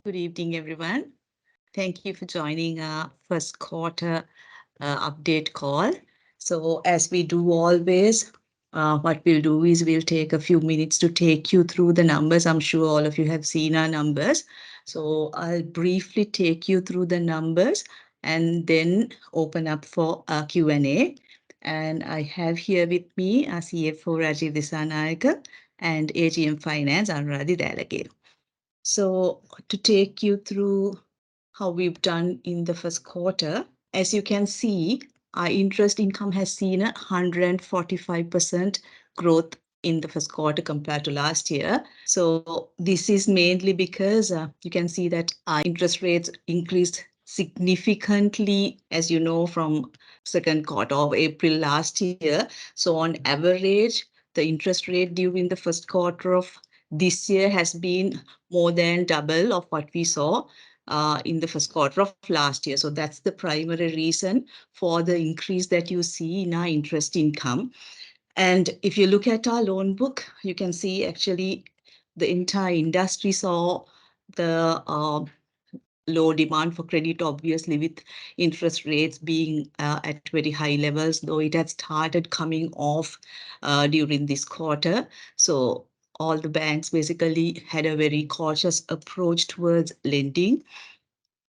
Good evening, everyone. Thank you for joining our first quarter update call. So as we do always, what we'll do is we'll take a few minutes to take you through the numbers. I'm sure all of you have seen our numbers. So I'll briefly take you through the numbers and then open up for a Q&A. And I have here with me our CFO Rajiv Disanayake and AGM Finance Anuradhi Dalage. So to take you through how we've done in the first quarter, as you can see, our interest income has seen a 145% growth in the first quarter compared to last year. So this is mainly because you can see that our interest rates increased significantly, as you know, from second quarter of April last year. So on average, the interest rate during the first quarter of this year has been more than double of what we saw in the first quarter of last year. So that's the primary reason for the increase that you see in our interest income. And if you look at our loan book, you can see actually the entire industry saw the low demand for credit, obviously, with interest rates being at very high levels, though it had started coming off during this quarter. So all the banks basically had a very cautious approach towards lending.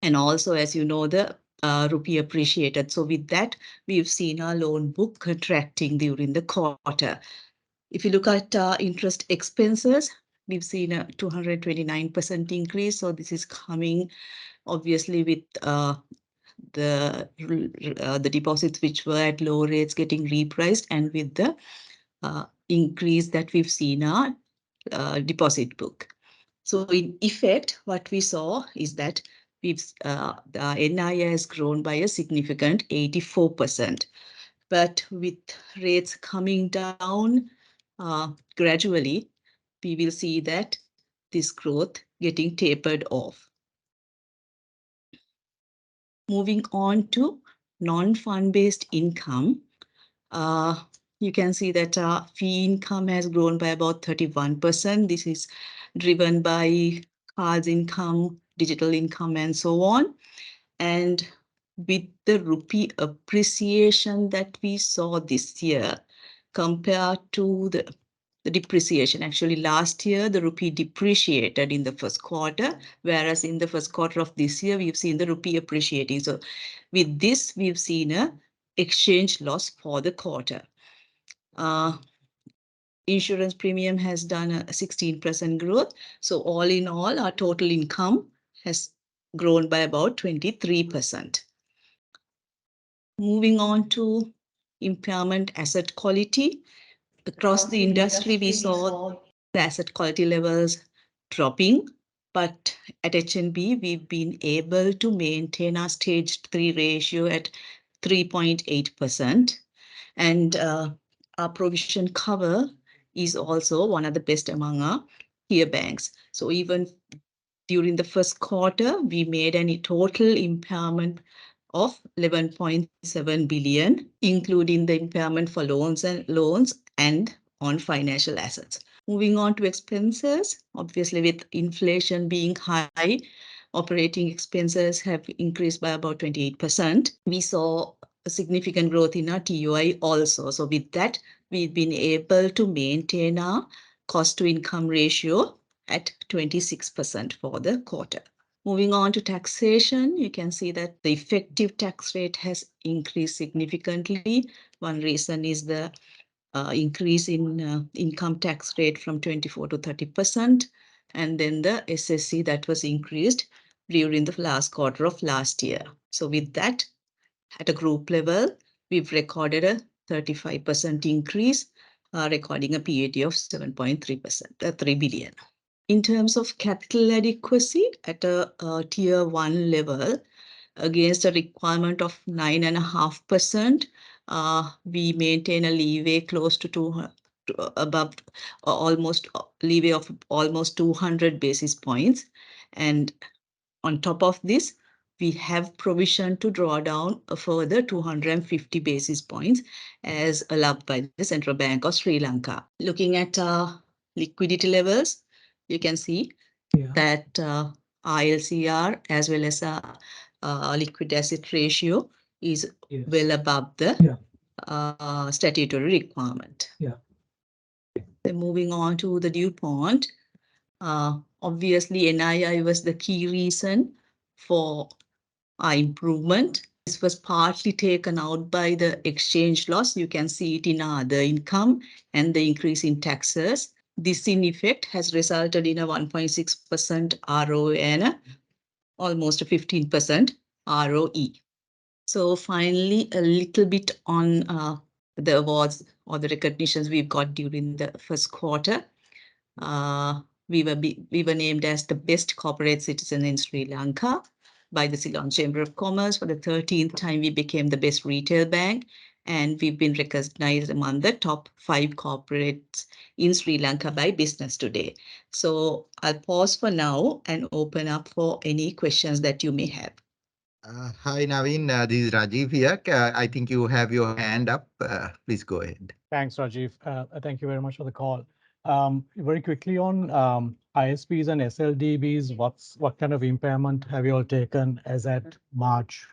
And also, as you know, the rupee appreciated. So with that, we've seen our loan book contracting during the quarter. If you look at interest expenses, we've seen a 229% increase. So this is coming obviously with the deposits which were at low rates getting repriced, and with the increase that we've seen our deposit book. So in effect, what we saw is that the NII has grown by a significant 84%. But with rates coming down gradually, we will see that this growth getting tapered off. Moving on to non-fund-based income, you can see that fee income has grown by about 31%. This is driven by cards income, digital income, and so on. And with the rupee appreciation that we saw this year compared to the depreciation, actually last year the rupee depreciated in the first quarter, whereas in the first quarter of this year we've seen the rupee appreciating. So with this, we've seen a exchange loss for the quarter. Insurance premium has done a 16% growth. So all in all, our total income has grown by about 23%. Moving on to impairment asset quality. Across the industry, we saw the asset quality levels dropping, but at HNB, we've been able to maintain our stage 3 ratio at 3.8%. And our provision cover is also one of the best among our peer banks. So even during the first quarter, we made a total impairment of 11.7 billion, including the impairment for loans and on financial assets. Moving on to expenses, obviously with inflation being high, operating expenses have increased by about 28%. We saw a significant growth in our TOI also. So with that, we've been able to maintain our cost to income ratio at 26% for the quarter. Moving on to taxation, you can see that the effective tax rate has increased significantly. One reason is the increase in income tax rate from 24 to 30%, and then the SSC that was increased during the last quarter of last year. So with that, at a group level, we've recorded a 35% increase, recording a PAT of 7.3%, 3 billion. In terms of capital adequacy at a tier 1 level, against a requirement of 9.5%, we maintain a leeway close to above almost leeway of almost 200 basis points. And on top of this, we have provision to draw down a further 250 basis points as allowed by the Central Bank of Sri Lanka. Looking at liquidity levels, you can see that ILCR as well as liquid asset ratio is well above the statutory requirement. Then moving on to the DuPont, obviously NII was the key reason for our improvement. This was partly taken out by the exchange loss. You can see it in our other income and the increase in taxes. This in effect has resulted in a 1.6% ROE and almost a 15% ROE. So finally, a little bit on the awards or the recognitions we've got during the first quarter. We were named as the best corporate citizen in Sri Lanka by the Ceylon Chamber of Commerce. For the 13th time, we became the best retail bank, and we've been recognized among the top 5 corporates in Sri Lanka by Business Today. So I'll pause for now and open up for any questions that you may have. Hi, Naveen. This is Rajiv here. I think you have your hand up. Please go ahead. Thanks, Rajiv. Thank you very much for the call. Very quickly on ISPs and SLDBs, what kind of impairment have you all taken as at March?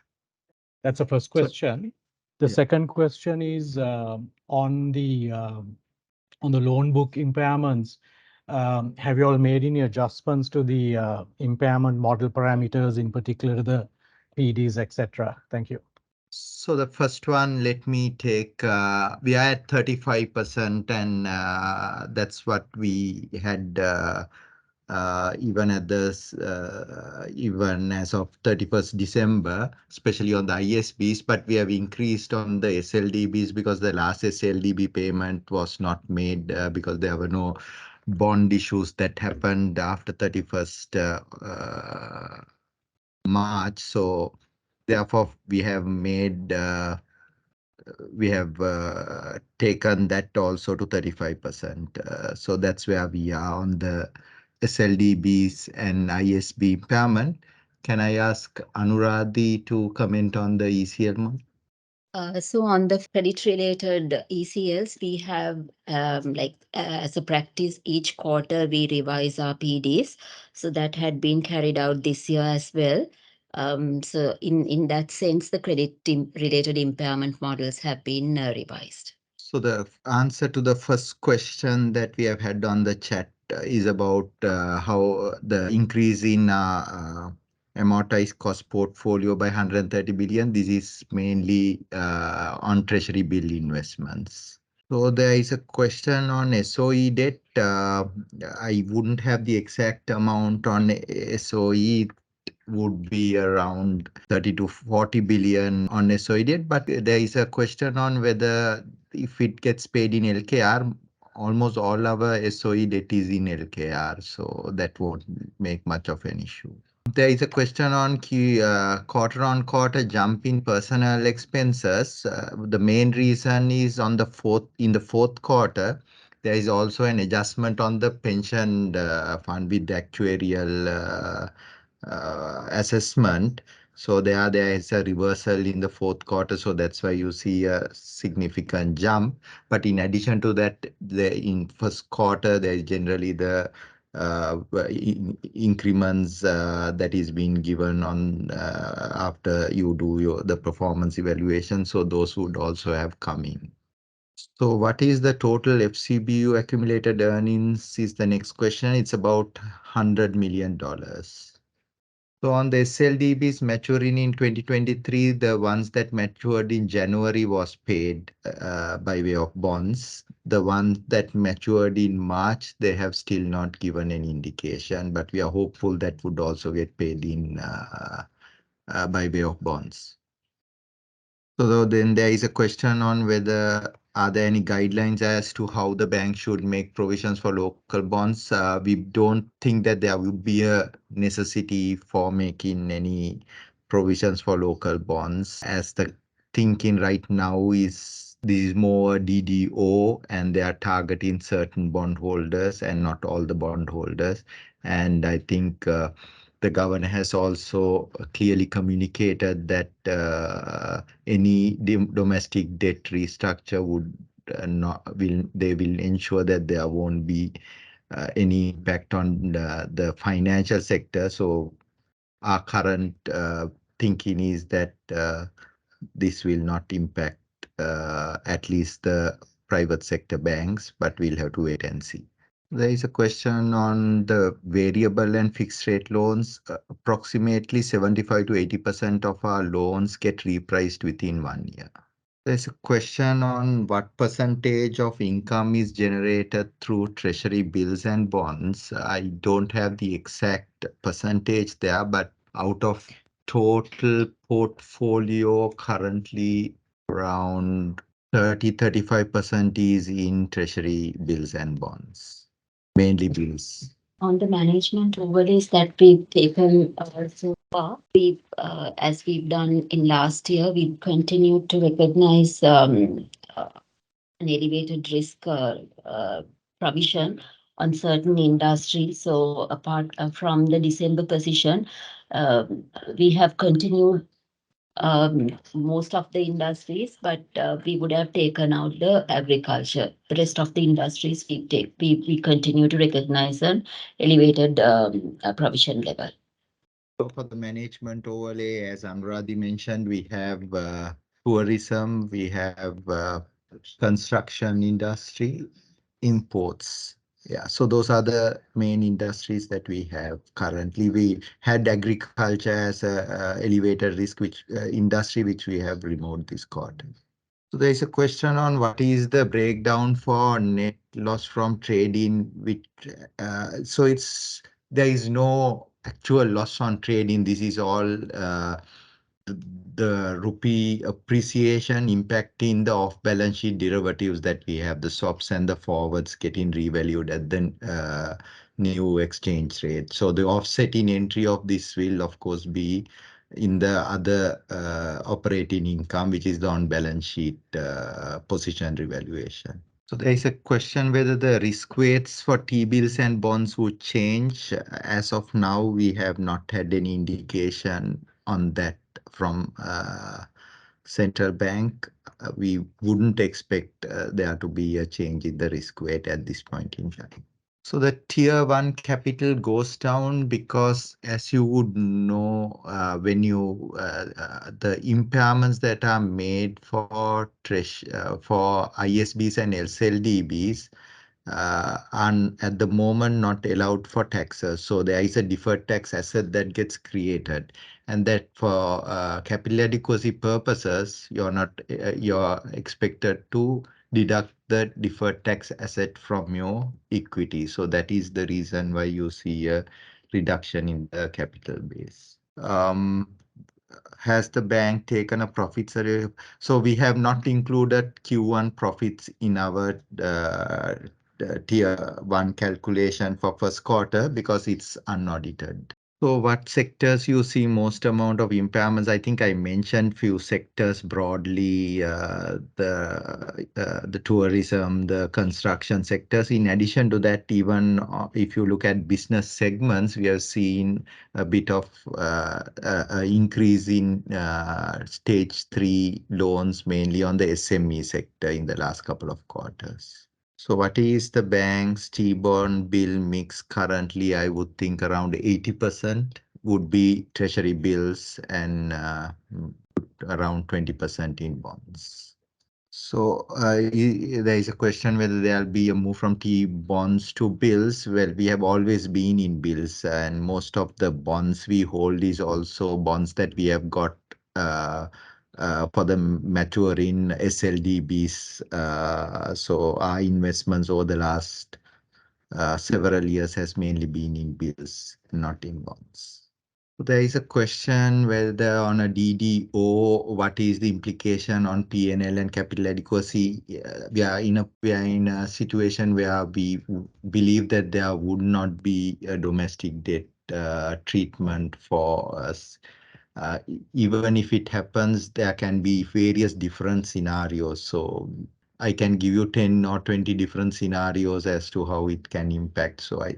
That's the first question. The second question is on the loan book impairments. Have you all made any adjustments to the impairment model parameters, in particular the PDs, etc.? Thank you. So the first one, let me take, we are at 35%, and that's what we had even at this, even as of 31st December, especially on the ISBs, but we have increased on the SLDBs because the last SLDB payment was not made because there were no bond issues that happened after 31st March. So therefore, we have made, we have taken that also to 35%. So that's where we are on the SLDBs and ISB impairment. Can I ask Anuradhi to comment on the ECL one? So on the credit-related ECLs, we have as a practice, each quarter we revise our PDs. So that had been carried out this year as well. So in that sense, the credit-related impairment models have been revised. So the answer to the first question that we have had on the chat is about how the increase in amortized cost portfolio by 130 billion. This is mainly on treasury bill investments. So there is a question on SOE debt. I wouldn't have the exact amount on SOE. Would be around 30 to 40 billion on SOE debt, but there is a question on whether if it gets paid in LKR, almost all our SOE debt is in LKR, so that won't make much of an issue. There is a question on quarter-on-quarter jump in personnel expenses. The main reason is in the fourth quarter. There is also an adjustment on the pension fund with the actuarial assessment. So there is a reversal in the fourth quarter. So that's why you see a significant jump. But in addition to that, in first quarter, there is generally the increments that is being given on after you do the performance evaluation. So those would also have come in. So what is the total FCBU accumulated earnings is the next question. It's about $100 million. So on the SLDBs maturing in 2023, the ones that matured in January was paid by way of bonds. The ones that matured in March, they have still not given any indication, but we are hopeful that would also get paid in by way of bonds. So then there is a question on whether are there any guidelines as to how the bank should make provisions for local bonds. We don't think that there would be a necessity for making any provisions for local bonds, as the thinking right now is this is more DDO and they are targeting certain bondholders and not all the bondholders. And I think the governor has also clearly communicated that any domestic debt restructure would they will ensure that there won't be any impact on the financial sector. So our current thinking is that this will not impact at least the private sector banks, but we'll have to wait and see. There is a question on the variable and fixed rate loans. Approximately 75 to 80% of our loans get repriced within 1 year. There's a question on what percentage of income is generated through treasury bills and bonds. I don't have the exact percentage there, but out of total portfolio currently around 30-35% is in treasury bills and bonds, mainly bills. On the management overlays that we've taken so far, as we've done in last year, we've continued to recognize an elevated risk provision on certain industries. So apart from the December position, we have continued most of the industries, but we would have taken out the agriculture. The rest of the industries we continue to recognize an elevated provision level. So for the management overlay, as Anuradhi mentioned, we have tourism, we have construction industry, imports. Yeah, so those are the main industries that we have currently. We had agriculture as a elevated risk which industry which we have removed this quarter. So there is a question on what is the breakdown for net loss from trading, which so it's there is no actual loss on trading. This is all the rupee appreciation impacting the off-balance sheet derivatives that we have, the swaps and the forwards getting revalued at the new exchange rate. So the offsetting entry of this will, of course, be in the other operating income, which is the on-balance sheet position revaluation. So there is a question whether the risk weights for T-bills and bonds would change. As of now, we have not had any indication on that from central bank. We wouldn't expect there to be a change in the risk weight at this point in time. So the tier one capital goes down because, as you would know, when you the impairments that are made for for ISBs and SLDBs are at the moment not allowed for taxes. So there is a deferred tax asset that gets created, and that for capital adequacy purposes, you're expected to deduct the deferred tax asset from your equity. So that is the reason why you see a reduction in the capital base. Has the bank taken a profit survey? So we have not included Q1 profits in our tier one calculation for first quarter because it's unaudited. So what sectors you see most amount of impairments? I think I mentioned few sectors broadly, the tourism, the construction sectors. In addition to that, even if you look at business segments, we have seen a bit of increase in stage 3 loans, mainly on the SME sector in the last couple of quarters. So what is the bank's T-bond bill mix currently? I would think around 80% would be treasury bills and around 20% in bonds. So there is a question whether there will be a move from T-bonds to bills. Well, we have always been in bills, and most of the bonds we hold is also bonds that we have got for the maturing SLDBs. So our investments over the last several years has mainly been in bills, not in bonds. There is a question whether on a DDO, what is the implication on PNL and capital adequacy? We are in a situation where we believe that there would not be a domestic debt treatment for us. Even if it happens, there can be various different scenarios. So I can give you 10 or 20 different scenarios as to how it can impact. So I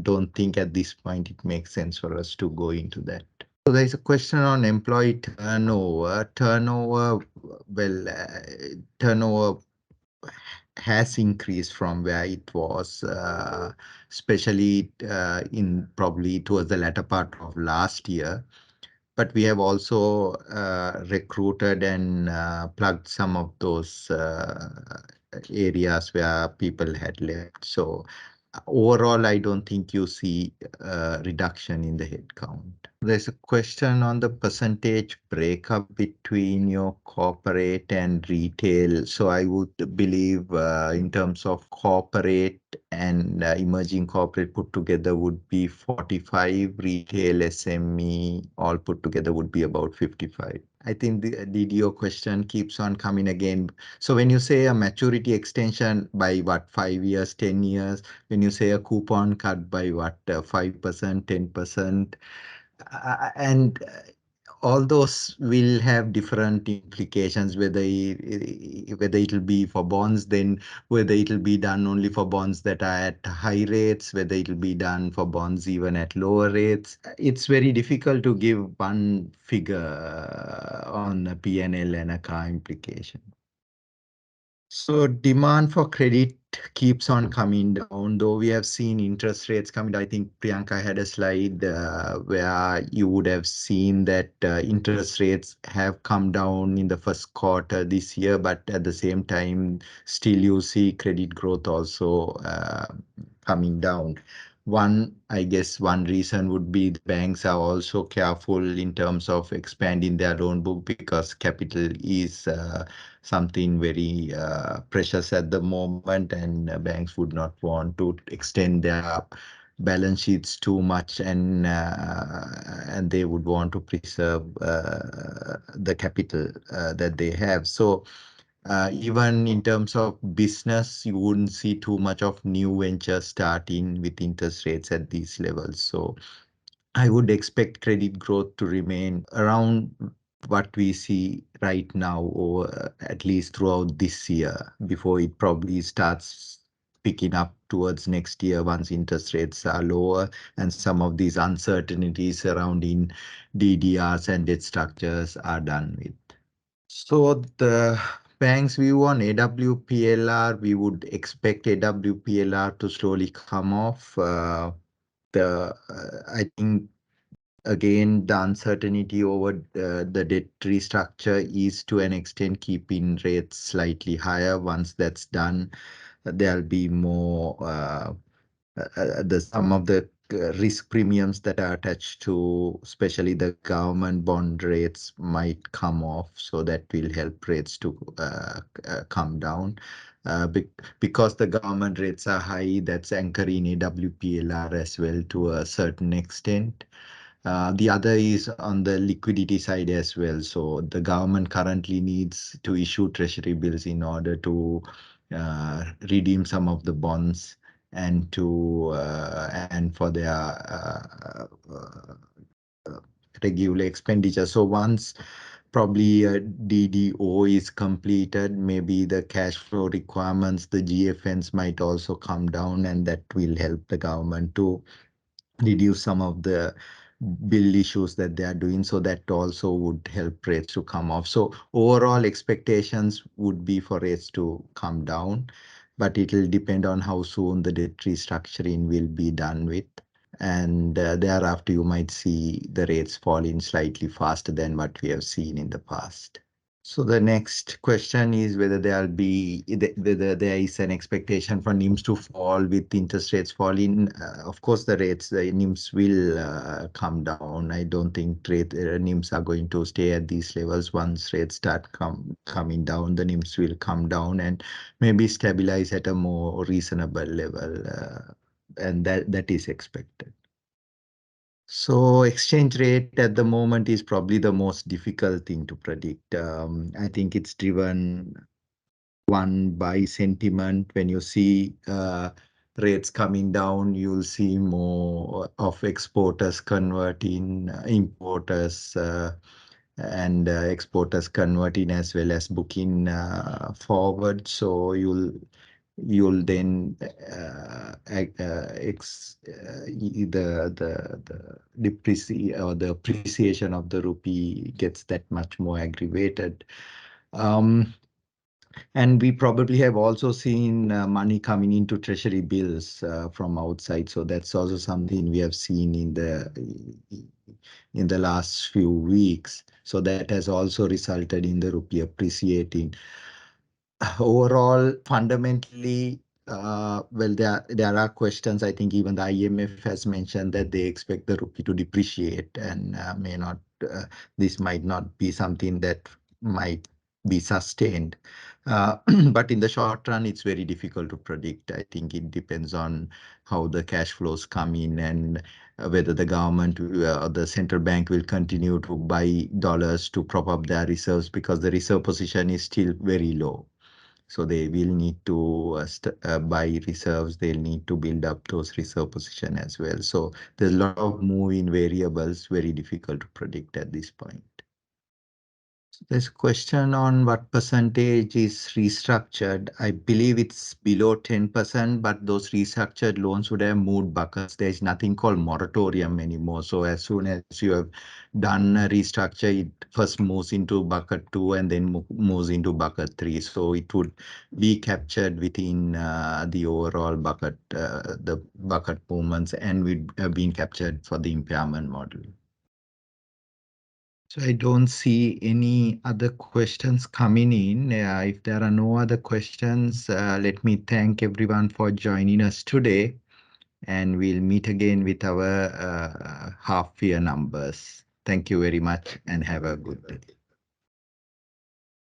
don't think at this point it makes sense for us to go into that. So there's a question on employee turnover. Turnover has increased from where it was, especially in probably towards the latter part of last year. But we have also recruited and plugged some of those areas where people had left. So overall, I don't think you see a reduction in the headcount. There's a question on the percentage breakup between your corporate and retail. So I would believe in terms of corporate and emerging corporate put together would be 45, retail SME all put together would be about 55. I think the DDO question keeps on coming again. So when you say a maturity extension by what, 5 years, 10 years, when you say a coupon cut by what, 5%, 10%, and all those will have different implications, whether it'll be for bonds, then whether it'll be done only for bonds that are at high rates, whether it'll be done for bonds even at lower rates. It's very difficult to give one figure on a P&L and a car implication. So demand for credit keeps on coming down, though we have seen interest rates coming down. I think Priyanka had a slide where you would have seen that interest rates have come down in the first quarter this year, but at the same time, still you see credit growth also coming down. I guess one reason would be the banks are also careful in terms of expanding their loan book because capital is something very precious at the moment, and banks would not want to extend their balance sheets too much, and they would want to preserve the capital that they have. So even in terms of business, you wouldn't see too much of new ventures starting with interest rates at these levels. So I would expect credit growth to remain around what we see right now, or at least throughout this year, before it probably starts picking up towards next year once interest rates are lower and some of these uncertainties surrounding DDRs and debt structures are done with. So the bank's view on AWPLR, we would expect AWPLR to slowly come off. I think again the uncertainty over the debt restructure is to an extent keeping rates slightly higher. Once that's done, there'll be more some of the risk premiums that are attached to especially the government bond rates might come off, so that will help rates to come down. Because the government rates are high, that's anchoring AWPLR as well to a certain extent. The other is on the liquidity side as well. So the government currently needs to issue treasury bills in order to redeem some of the bonds and for their regular expenditure. So once probably a DDO is completed, maybe the cash flow requirements, the GFNs might also come down, and that will help the government to reduce some of the bill issues that they are doing. So that also would help rates to come off. So overall expectations would be for rates to come down, but it will depend on how soon the debt restructuring will be done with. And thereafter, you might see the rates fall in slightly faster than what we have seen in the past. So the next question is whether whether there is an expectation for NIMs to fall with interest rates falling. Of course, the NIMs will come down. I don't think NIMs are going to stay at these levels. Once rates start coming down, the NIMs will come down and maybe stabilize at a more reasonable level, and that is expected. So exchange rate at the moment is probably the most difficult thing to predict. I think it's driven by sentiment. When you see rates coming down, you'll see more of exporters converting, importers and exporters converting as well as booking forward. So you'll then the depreciation or the appreciation of the rupee gets that much more aggravated. And we probably have also seen money coming into treasury bills from outside. So that's also something we have seen in the last few weeks. So that has also resulted in the rupee appreciating. Overall, fundamentally, well, there are questions. I think even the IMF has mentioned that they expect the rupee to depreciate and may not. This might not be something that might be sustained. Uh, but in the short run, it's very difficult to predict. I think it depends on how the cash flows come in and whether the government or the central bank will continue to buy dollars to prop up their reserves, because the reserve position is still very low. So they will need to buy reserves. They'll need to build up those reserve position as well. So there's a lot of moving variables, very difficult to predict at this point. There's a question on what percentage is restructured. I believe it's below 10%, but those restructured loans would have moved buckets. There's nothing called moratorium anymore. So as soon as you have done a restructure, it first moves into bucket 2 and then moves into bucket 3. So it would be captured within the overall bucket, the bucket movements, and would have been captured for the impairment model. So I don't see any other questions coming in. If there are no other questions, let me thank everyone for joining us today, and we'll meet again with our half-year numbers. Thank you very much and have a good day.